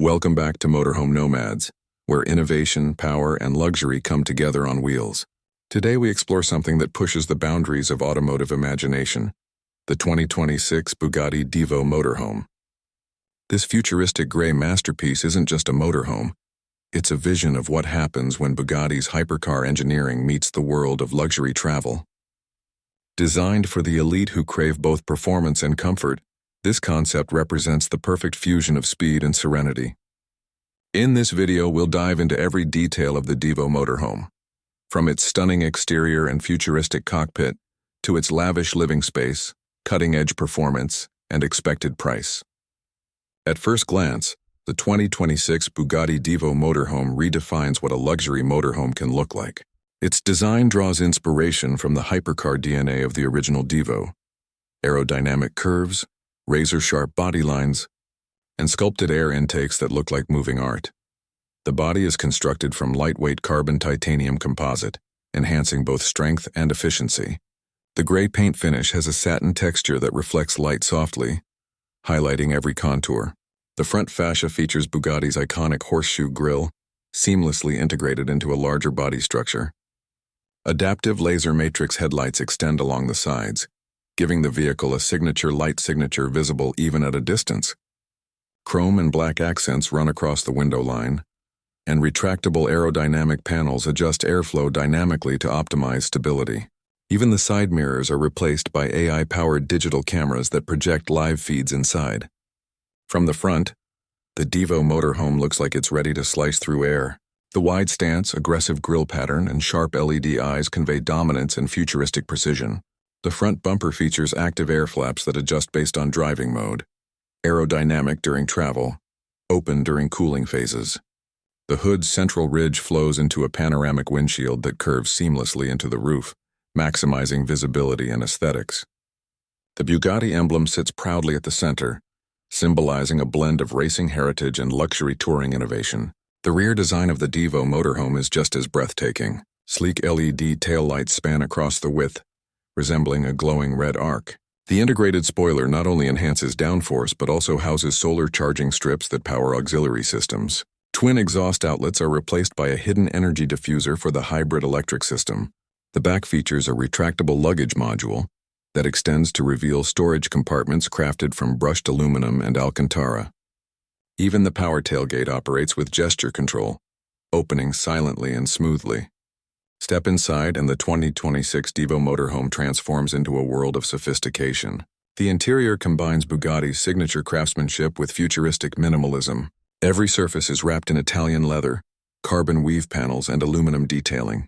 Welcome back to Motorhome Nomads, where innovation, power, and luxury come together on wheels. Today we explore something that pushes the boundaries of automotive imagination, the 2026 Bugatti Divo Motorhome. This futuristic gray masterpiece isn't just a motorhome, it's a vision of what happens when Bugatti's hypercar engineering meets the world of luxury travel. Designed for the elite who crave both performance and comfort, this concept represents the perfect fusion of speed and serenity. In this video, we'll dive into every detail of the Divo Motorhome, from its stunning exterior and futuristic cockpit to its lavish living space, cutting-edge performance, and expected price. At first glance, the 2026 Bugatti Divo Motorhome redefines what a luxury motorhome can look like. Its design draws inspiration from the hypercar DNA of the original Divo: aerodynamic curves, razor-sharp body lines, and sculpted air intakes that look like moving art. The body is constructed from lightweight carbon titanium composite, enhancing both strength and efficiency. The gray paint finish has a satin texture that reflects light softly, highlighting every contour. The front fascia features Bugatti's iconic horseshoe grille, seamlessly integrated into a larger body structure. Adaptive laser matrix headlights extend along the sides, giving the vehicle a signature light signature visible even at a distance. Chrome and black accents run across the window line, and retractable aerodynamic panels adjust airflow dynamically to optimize stability. Even the side mirrors are replaced by AI-powered digital cameras that project live feeds inside. From the front, the Divo Motorhome looks like it's ready to slice through air. The wide stance, aggressive grille pattern, and sharp LED eyes convey dominance and futuristic precision. The front bumper features active air flaps that adjust based on driving mode, aerodynamic during travel, open during cooling phases. The hood's central ridge flows into a panoramic windshield that curves seamlessly into the roof, maximizing visibility and aesthetics. The Bugatti emblem sits proudly at the center, symbolizing a blend of racing heritage and luxury touring innovation. The rear design of the Divo Motorhome is just as breathtaking. Sleek LED taillights span across the width, resembling a glowing red arc. The integrated spoiler not only enhances downforce but also houses solar charging strips that power auxiliary systems. Twin exhaust outlets are replaced by a hidden energy diffuser for the hybrid electric system. The back features a retractable luggage module that extends to reveal storage compartments crafted from brushed aluminum and Alcantara. Even the power tailgate operates with gesture control, opening silently and smoothly. Step inside and the 2026 Divo Motorhome transforms into a world of sophistication. The interior combines Bugatti's signature craftsmanship with futuristic minimalism. Every surface is wrapped in Italian leather, carbon weave panels, and aluminum detailing.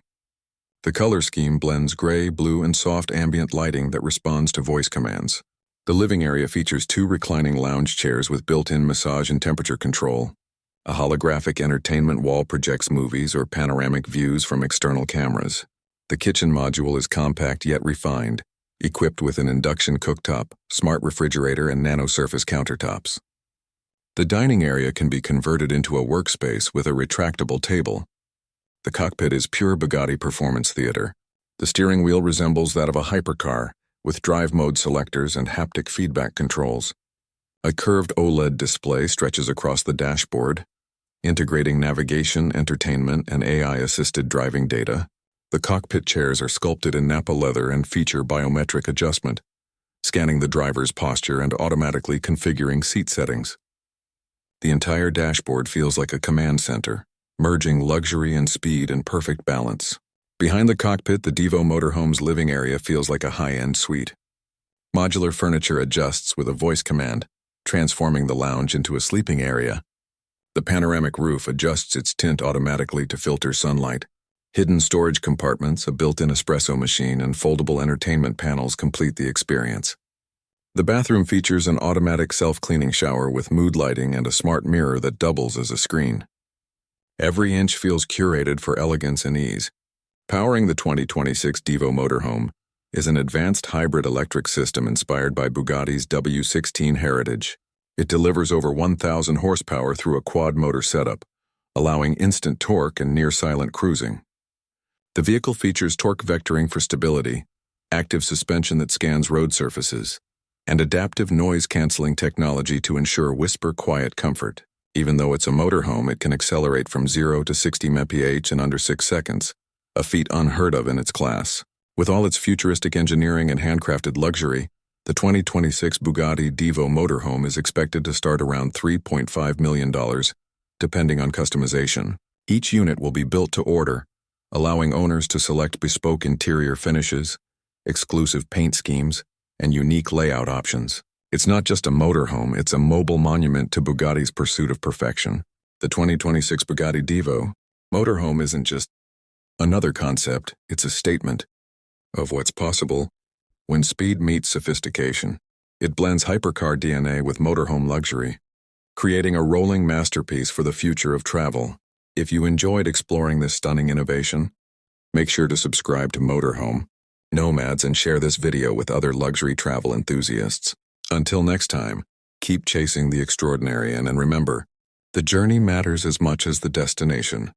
The color scheme blends gray, blue, and soft ambient lighting that responds to voice commands. The living area features 2 reclining lounge chairs with built-in massage and temperature control. A holographic entertainment wall projects movies or panoramic views from external cameras. The kitchen module is compact yet refined, equipped with an induction cooktop, smart refrigerator, and nano-surface countertops. The dining area can be converted into a workspace with a retractable table. The cockpit is pure Bugatti performance theater. The steering wheel resembles that of a hypercar, with drive mode selectors and haptic feedback controls. A curved OLED display stretches across the dashboard, integrating navigation, entertainment, and AI-assisted driving data. The cockpit chairs are sculpted in Nappa leather and feature biometric adjustment, scanning the driver's posture and automatically configuring seat settings. The entire dashboard feels like a command center, merging luxury and speed in perfect balance. Behind the cockpit, the Divo Motorhome's living area feels like a high-end suite. Modular furniture adjusts with a voice command, transforming the lounge into a sleeping area. The panoramic roof adjusts its tint automatically to filter sunlight. Hidden storage compartments, a built-in espresso machine, and foldable entertainment panels complete the experience. The bathroom features an automatic self-cleaning shower with mood lighting and a smart mirror that doubles as a screen. Every inch feels curated for elegance and ease. Powering the 2026 Divo Motorhome is an advanced hybrid electric system inspired by Bugatti's W16 heritage. It delivers over 1,000 horsepower through a quad-motor setup, allowing instant torque and near-silent cruising. The vehicle features torque vectoring for stability, active suspension that scans road surfaces, and adaptive noise-canceling technology to ensure whisper-quiet comfort. Even though it's a motorhome, it can accelerate from 0 to 60 mph in under 6 seconds, a feat unheard of in its class. With all its futuristic engineering and handcrafted luxury, the 2026 Bugatti Divo Motorhome is expected to start around $3.5 million, depending on customization. Each unit will be built to order, allowing owners to select bespoke interior finishes, exclusive paint schemes, and unique layout options. It's not just a motorhome, it's a mobile monument to Bugatti's pursuit of perfection. The 2026 Bugatti Divo Motorhome isn't just another concept, it's a statement of what's possible when speed meets sophistication. It blends hypercar DNA with motorhome luxury, creating a rolling masterpiece for the future of travel. If you enjoyed exploring this stunning innovation, make sure to subscribe to Motorhome Nomads and share this video with other luxury travel enthusiasts. Until next time, keep chasing the extraordinary and remember, the journey matters as much as the destination.